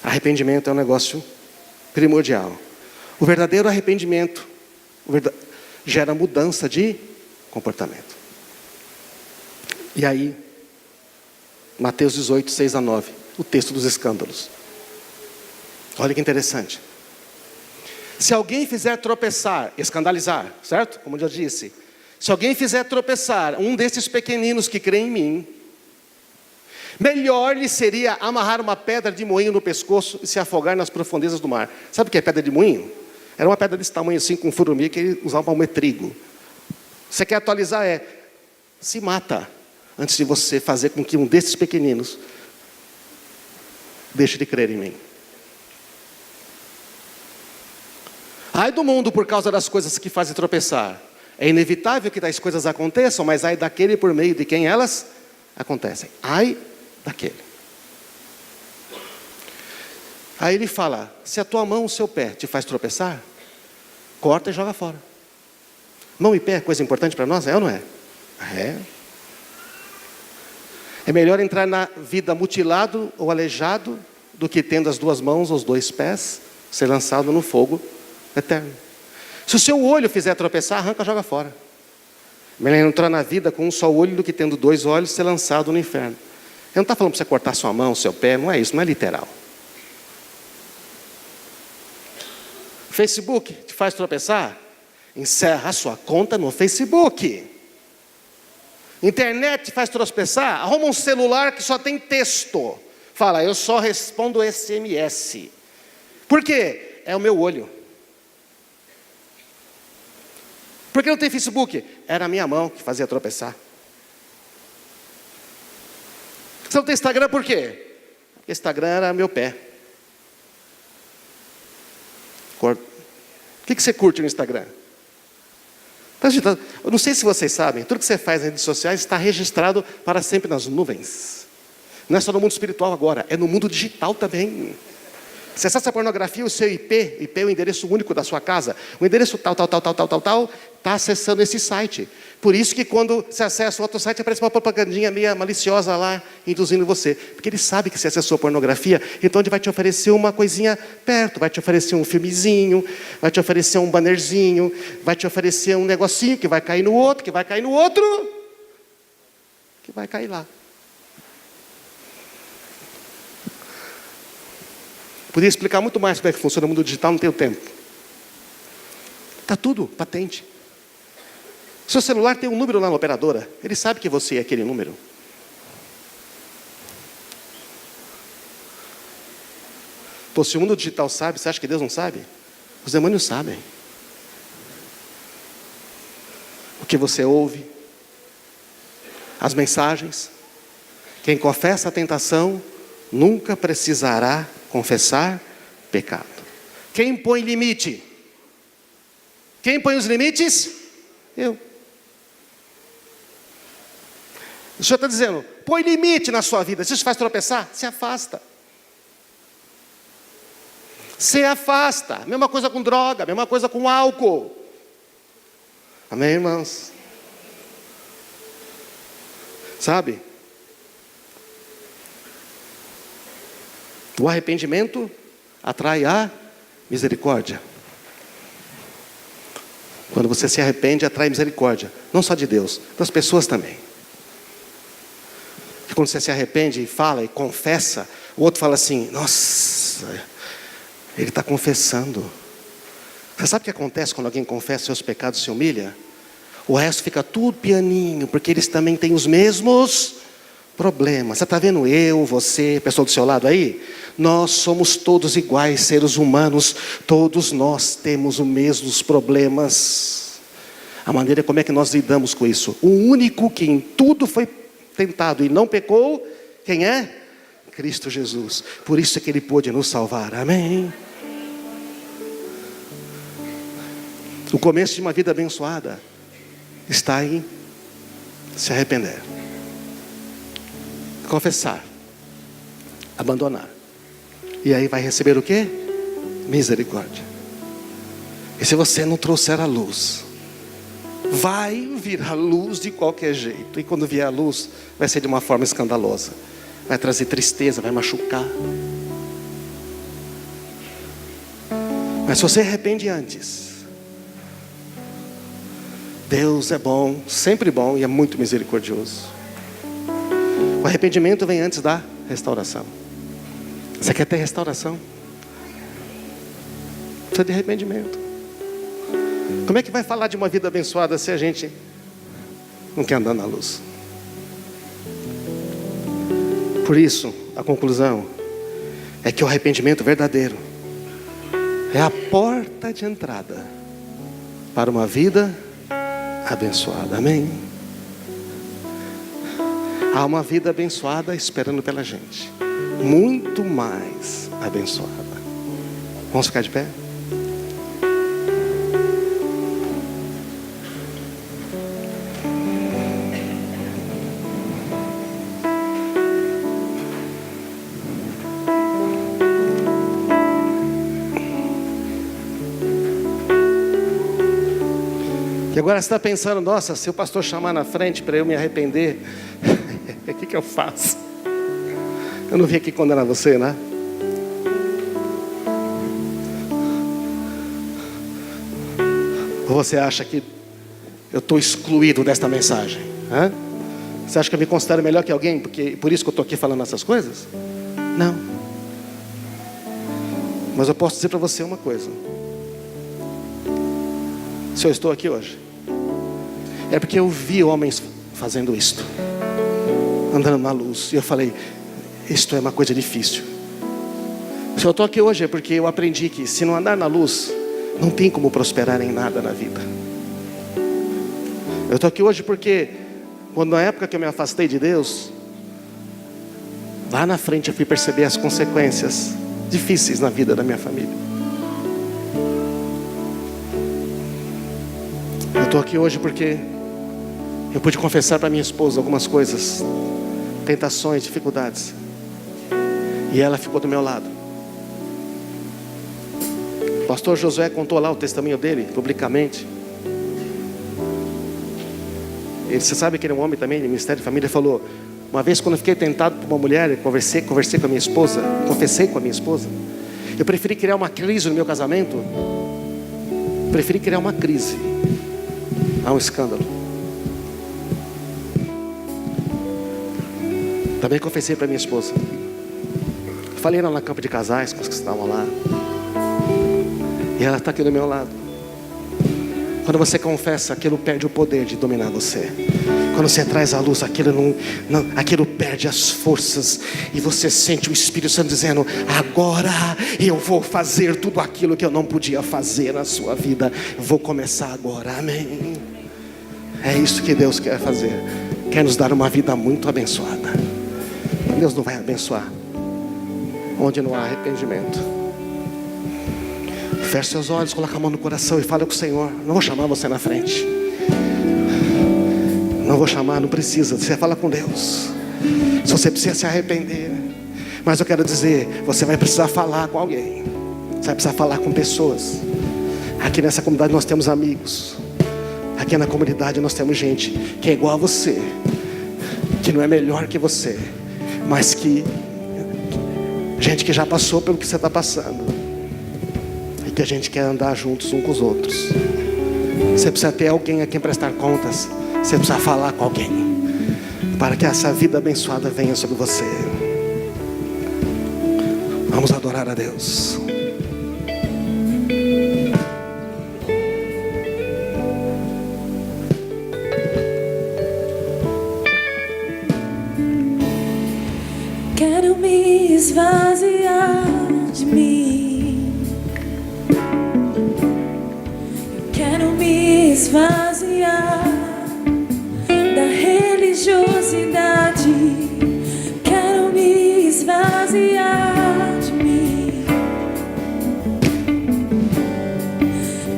A: Arrependimento é um negócio primordial. O verdadeiro arrependimento gera mudança de comportamento. E aí, Mateus 18, 6-9, o texto dos escândalos. Olha que interessante. Se alguém fizer tropeçar, escandalizar, certo? Como eu já disse. Se alguém fizer tropeçar um desses pequeninos que crê em mim, Melhor lhe seria amarrar uma pedra de moinho no pescoço e se afogar nas profundezas do mar. Sabe o que é pedra de moinho? Era uma pedra desse tamanho assim, com furumi, que ele usava para moer trigo. Você quer atualizar? Se mata antes de você fazer com que um desses pequeninos deixe de crer em mim. Ai do mundo por causa das coisas que fazem tropeçar. É inevitável que tais coisas aconteçam, mas ai daquele por meio de quem elas acontecem. Ai daquele. Aí ele fala, se a tua mão, o seu pé te faz tropeçar, corta e joga fora. Mão e pé é coisa importante para nós, é ou não é? É. É melhor entrar na vida mutilado ou aleijado do que tendo as duas mãos ou os dois pés ser lançado no fogo eterno. Se o seu olho fizer tropeçar, arranca, joga fora. Melhor entrar na vida com um só olho do que tendo dois olhos ser lançado no inferno. Eu não estou falando para você cortar sua mão, seu pé, não é isso, não é literal. Facebook te faz tropeçar? Encerra a sua conta no Facebook. Internet te faz tropeçar? Arruma um celular que só tem texto. Fala, eu só respondo SMS. Por quê? É o meu olho. Por que não tem Facebook? Era a minha mão que fazia tropeçar. Você não tem Instagram por quê? Porque Instagram era meu pé. O que você curte no Instagram? Eu não sei se vocês sabem, tudo que você faz nas redes sociais está registrado para sempre nas nuvens. Não é só no mundo espiritual agora, é no mundo digital também. Se acessa a pornografia, o seu IP é o endereço único da sua casa. O endereço tal, está acessando esse site. Por isso que quando você acessa outro site, aparece uma propagandinha meio maliciosa lá, induzindo você. Porque ele sabe que você acessou pornografia, então ele vai te oferecer uma coisinha perto, vai te oferecer um filmezinho, vai te oferecer um bannerzinho, vai te oferecer um negocinho que vai cair no outro, que vai cair no outro, que vai cair lá. Podia explicar muito mais como é que funciona o mundo digital, não tenho tempo. Está tudo patente. Seu celular tem um número lá na operadora, ele sabe que você é aquele número. Pô, se o mundo digital sabe, você acha que Deus não sabe? Os demônios sabem. O que você ouve, as mensagens. Quem confessa a tentação nunca precisará confessar pecado. Quem põe limite? Quem põe os limites? Eu. O Senhor está dizendo, põe limite na sua vida. Se isso faz tropeçar, se afasta. Se afasta. Mesma coisa com droga, mesma coisa com álcool. Amém, irmãos? Sabe? O arrependimento atrai a misericórdia. Quando você se arrepende, atrai misericórdia. Não só de Deus, das pessoas também. E quando você se arrepende e fala e confessa, o outro fala assim, nossa, ele está confessando. Você sabe o que acontece quando alguém confessa seus pecados e se humilha? O resto fica tudo pianinho, porque eles também têm os mesmos problemas. Você está vendo eu, você, pessoa do seu lado aí? Nós somos todos iguais, seres humanos. Todos nós temos os mesmos problemas. A maneira como é que nós lidamos com isso. O único que em tudo foi tentado e não pecou, quem é? Cristo Jesus. Por isso é que Ele pôde nos salvar. Amém? O começo de uma vida abençoada está em se arrepender. Confessar, abandonar, e aí vai receber o quê? Misericórdia. E se você não trouxer a luz, vai vir a luz de qualquer jeito, e quando vier a luz, vai ser de uma forma escandalosa, vai trazer tristeza, vai machucar. Mas se você arrepende antes, Deus é bom, sempre bom e é muito misericordioso. O arrependimento vem antes da restauração. Você quer ter restauração? Precisa de arrependimento. Como é que vai falar de uma vida abençoada se a gente não quer andar na luz? Por isso, a conclusão é que o arrependimento verdadeiro é a porta de entrada para uma vida abençoada. Amém? Há uma vida abençoada esperando pela gente, muito mais abençoada. Vamos ficar de pé? E agora você está pensando, nossa, se o pastor chamar na frente para eu me arrepender, o que eu faço? Eu não vim aqui condenar você, né? Ou você acha que eu estou excluído desta mensagem? Hã? Você acha que eu me considero melhor que alguém, porque por isso que eu estou aqui falando essas coisas? Não. Mas eu posso dizer para você uma coisa. Se eu estou aqui hoje, é porque eu vi homens fazendo isto, andando na luz, e eu falei, isto é uma coisa difícil. Se eu estou aqui hoje é porque eu aprendi que se não andar na luz, não tem como prosperar em nada na vida. Eu estou aqui hoje porque quando na época que eu me afastei de Deus, lá na frente eu fui perceber as consequências difíceis na vida da minha família. Eu estou aqui hoje porque eu pude confessar para minha esposa algumas coisas, tentações, dificuldades, e ela ficou do meu lado. O pastor Josué contou lá o testemunho dele, publicamente. Você sabe que ele é um homem também de ministério de família. Ele falou, uma vez quando eu fiquei tentado por uma mulher, eu conversei com a minha esposa, confessei com a minha esposa, eu preferi criar uma crise no meu casamento, preferi criar uma crise a um escândalo. Também confessei para minha esposa. Falei lá na campo de casais com os que estavam lá, e ela está aqui do meu lado. Quando você confessa, aquilo perde o poder de dominar você. Quando você traz à luz, aquilo perde as forças, e você sente o Espírito Santo dizendo, agora eu vou fazer tudo aquilo que eu não podia fazer na sua vida. Vou começar agora, amém? É isso que Deus quer fazer. Quer nos dar uma vida muito abençoada. Deus não vai abençoar onde não há arrependimento. Feche seus olhos, coloca a mão no coração e fala com o Senhor. Não vou chamar você na frente. Não vou chamar, não precisa. Você fala com Deus. Se você precisa se arrepender, mas eu quero dizer, você vai precisar falar com alguém. Você vai precisar falar com pessoas. Aqui nessa comunidade nós temos amigos. Aqui na comunidade nós temos gente que é igual a você, que não é melhor que você, mas que gente que já passou pelo que você está passando, e que a gente quer andar juntos uns com os outros. Você precisa ter alguém a quem prestar contas. Você precisa falar com alguém, para que essa vida abençoada venha sobre você. Vamos adorar a Deus.
B: Quero me esvaziar de mim. Eu quero me esvaziar da religiosidade. Quero me esvaziar de mim.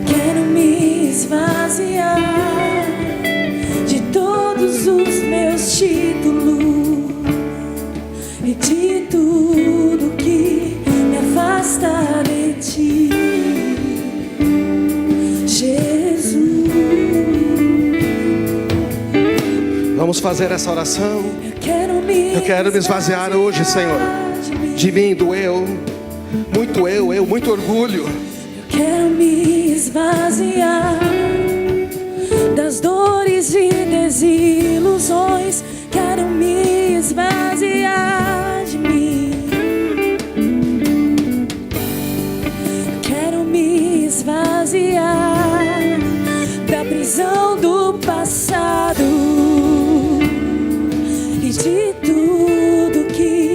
B: Quero me esvaziar de todos os meus títulos e de tudo que me afasta de ti, Jesus.
A: Vamos fazer essa oração. Eu quero me esvaziar hoje, Senhor, de mim, do eu, muito orgulho.
B: Eu quero me esvaziar das dores e desilusões. Quero me esvaziar de mim. Quero me esvaziar da prisão do passado e de tudo que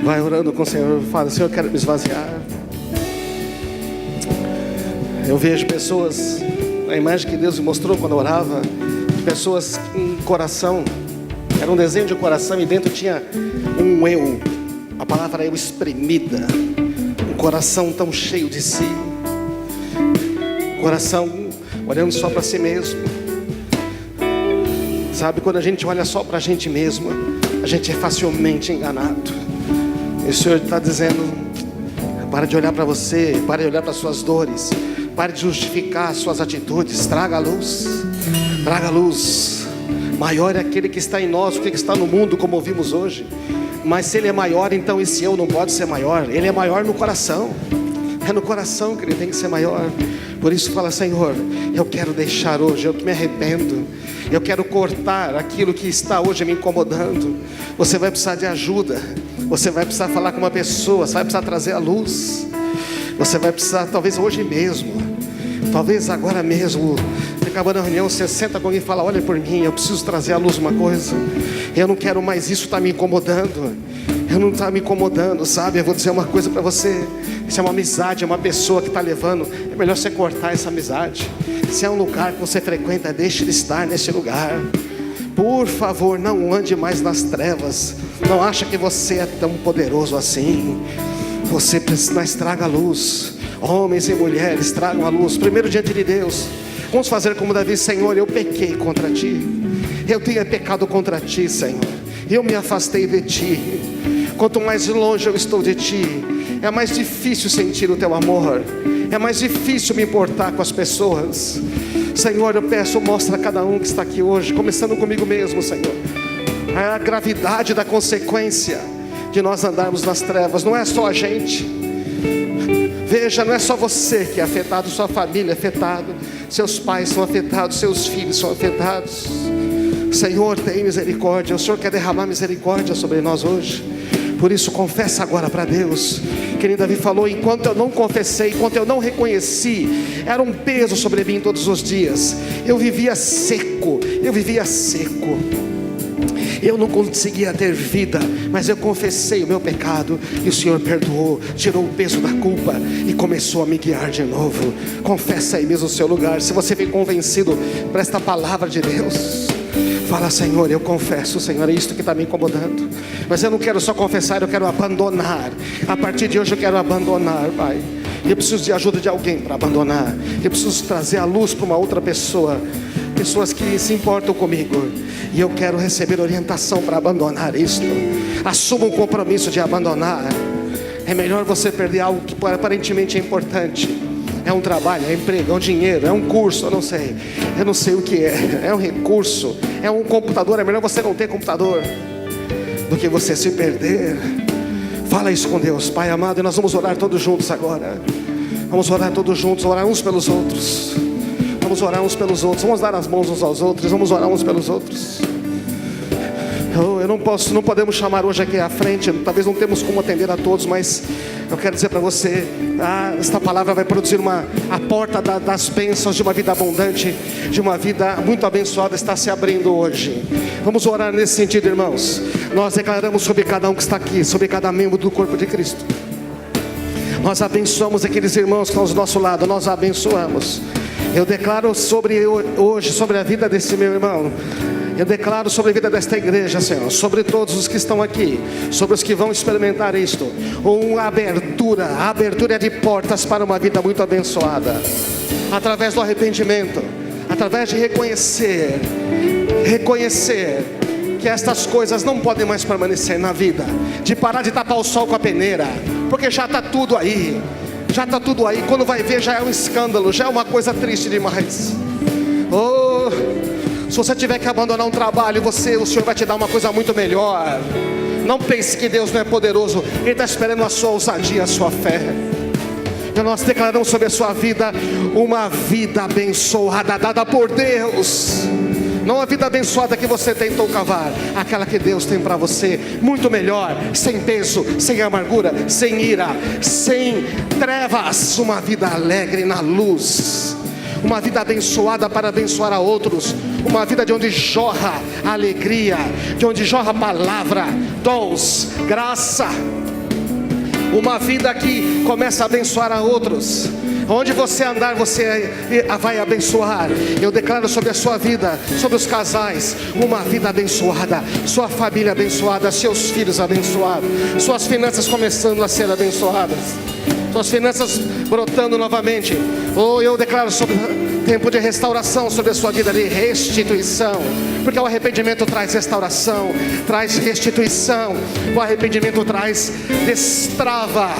A: Vai orando com o Senhor, fala: Senhor, eu quero me esvaziar. Eu vejo pessoas, a imagem que Deus me mostrou quando eu orava, pessoas com coração, era um desenho de coração e dentro tinha um eu, a palavra eu espremida, um coração tão cheio de si, coração olhando só para si mesmo. Sabe, quando a gente olha só para a gente mesmo, a gente é facilmente enganado. E o Senhor está dizendo: para de olhar para você, para de olhar para suas dores, pare de justificar suas atitudes, traga a luz, traga a luz. Maior é aquele que está em nós do que está no mundo, como ouvimos hoje. Mas se Ele é maior, então esse eu não pode ser maior. Ele é maior no coração. É no coração que Ele tem que ser maior. Por isso fala: Senhor, eu quero deixar hoje, eu me arrependo, eu quero cortar aquilo que está hoje me incomodando. Você vai precisar de ajuda, você vai precisar falar com uma pessoa, você vai precisar trazer a luz. Você vai precisar, talvez hoje mesmo, talvez agora mesmo, acabando a reunião, você senta com alguém e fala: olha por mim, eu preciso trazer à luz uma coisa. Eu não quero mais, isso está me incomodando. Eu não está me incomodando, sabe? Eu vou dizer uma coisa para você: se é uma amizade, é uma pessoa que está levando, é melhor você cortar essa amizade. Se é um lugar que você frequenta, deixe de estar nesse lugar. Por favor, não ande mais nas trevas. Não acha que você é tão poderoso assim. Você precisa, mas traga a luz. Homens e mulheres, tragam a luz. Primeiro diante de Deus, vamos fazer como Davi: Senhor, eu pequei contra Ti. Eu tenho pecado contra Ti, Senhor. Eu me afastei de Ti. Quanto mais longe eu estou de Ti, é mais difícil sentir o Teu amor. É mais difícil me importar com as pessoas. Senhor, eu peço, mostra a cada um que está aqui hoje, começando comigo mesmo, Senhor, a gravidade da consequência de nós andarmos nas trevas. Não é só a gente. Veja, não é só você que é afetado, sua família é afetada, seus pais são afetados, seus filhos são afetados. Senhor, tem misericórdia. O Senhor quer derramar misericórdia sobre nós hoje. Por isso, confessa agora para Deus. Que nem Davi falou: enquanto eu não confessei, enquanto eu não reconheci, era um peso sobre mim todos os dias. Eu vivia seco, eu não conseguia ter vida, mas eu confessei o meu pecado, e o Senhor perdoou, tirou o peso da culpa e começou a me guiar de novo. Confessa aí mesmo o seu lugar. Se você vem convencido por esta palavra de Deus, fala: Senhor, eu confesso, Senhor, é isto que está me incomodando. Mas eu não quero só confessar, eu quero abandonar. A partir de hoje eu quero abandonar, Pai. Eu preciso de ajuda de alguém para abandonar. Eu preciso trazer a luz para uma outra pessoa. Pessoas que se importam comigo. E eu quero receber orientação para abandonar isto. Assuma um compromisso de abandonar. É melhor você perder algo que aparentemente é importante. É um trabalho, é emprego, é um dinheiro, é um curso, eu não sei o que é um recurso, é um computador. É melhor você não ter computador do que você se perder. Fala isso com Deus. Pai amado, e nós vamos orar todos juntos agora. Vamos orar todos juntos, orar uns pelos outros. Vamos orar uns pelos outros, vamos dar as mãos uns aos outros, vamos orar uns pelos outros. Não podemos chamar hoje aqui à frente, talvez não temos como atender a todos, mas eu quero dizer para você, esta palavra vai produzir a porta das bênçãos de uma vida abundante, de uma vida muito abençoada, está se abrindo hoje. Vamos orar nesse sentido, irmãos. Nós declaramos sobre cada um que está aqui, sobre cada membro do corpo de Cristo. Nós abençoamos aqueles irmãos que estão do nosso lado, nós abençoamos. Eu declaro hoje sobre a vida desse meu irmão. Eu declaro sobre a vida desta igreja, Senhor, sobre todos os que estão aqui, sobre os que vão experimentar isto, uma abertura de portas para uma vida muito abençoada, através do arrependimento, através de reconhecer que estas coisas não podem mais permanecer na vida, de parar de tapar o sol com a peneira, porque já está tudo aí, quando vai ver já é um escândalo, já é uma coisa triste demais. Se você tiver que abandonar um trabalho, o Senhor vai te dar uma coisa muito melhor. Não pense que Deus não é poderoso. Ele está esperando a sua ousadia, a sua fé. E nós declaramos sobre a sua vida uma vida abençoada, dada por Deus. Não a vida abençoada que você tentou cavar, aquela que Deus tem para você, muito melhor, sem peso, sem amargura, sem ira, sem trevas. Uma vida alegre na luz, uma vida abençoada para abençoar a outros, uma vida de onde jorra alegria, de onde jorra palavra, dons, graça. uma vida que começa a abençoar a outros. Onde você andar, você vai abençoar. Eu declaro sobre a sua vida, sobre os casais, uma vida abençoada, sua família abençoada, seus filhos abençoados, suas finanças começando a ser abençoadas, suas finanças brotando novamente. Eu declaro sobre tempo de restauração sobre a sua vida, de restituição, porque o arrependimento traz restauração, traz restituição. O arrependimento traz destrava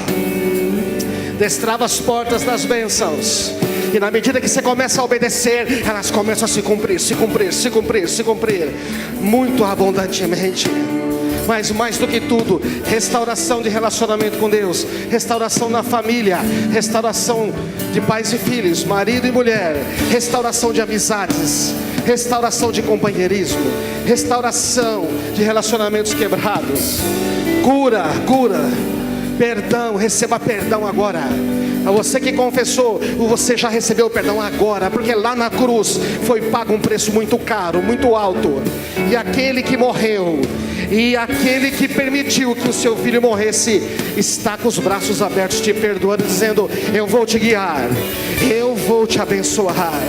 A: as portas das bênçãos. E na medida que você começa a obedecer, elas começam a se cumprir, se cumprir, se cumprir, se cumprir, muito abundantemente. Mas mais do que tudo, restauração de relacionamento com Deus, restauração na família, restauração de pais e filhos, marido e mulher, restauração de amizades, restauração de companheirismo, restauração de relacionamentos quebrados, cura, perdão. Receba perdão agora. A você que confessou, você já recebeu o perdão agora, porque lá na cruz foi pago um preço muito caro, muito alto. E aquele que morreu, e aquele que permitiu que o seu filho morresse, está com os braços abertos te perdoando, dizendo: eu vou te guiar, eu vou te abençoar,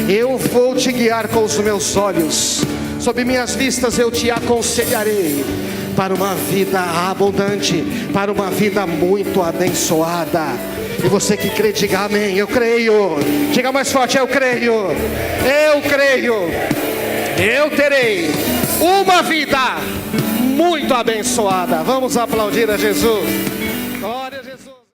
A: eu vou te guiar com os meus olhos, sob minhas vistas eu te aconselharei para uma vida abundante, para uma vida muito abençoada. E você que crê, diga amém. Eu creio. Diga mais forte: eu creio. Eu creio. Eu terei uma vida muito abençoada. Vamos aplaudir a Jesus.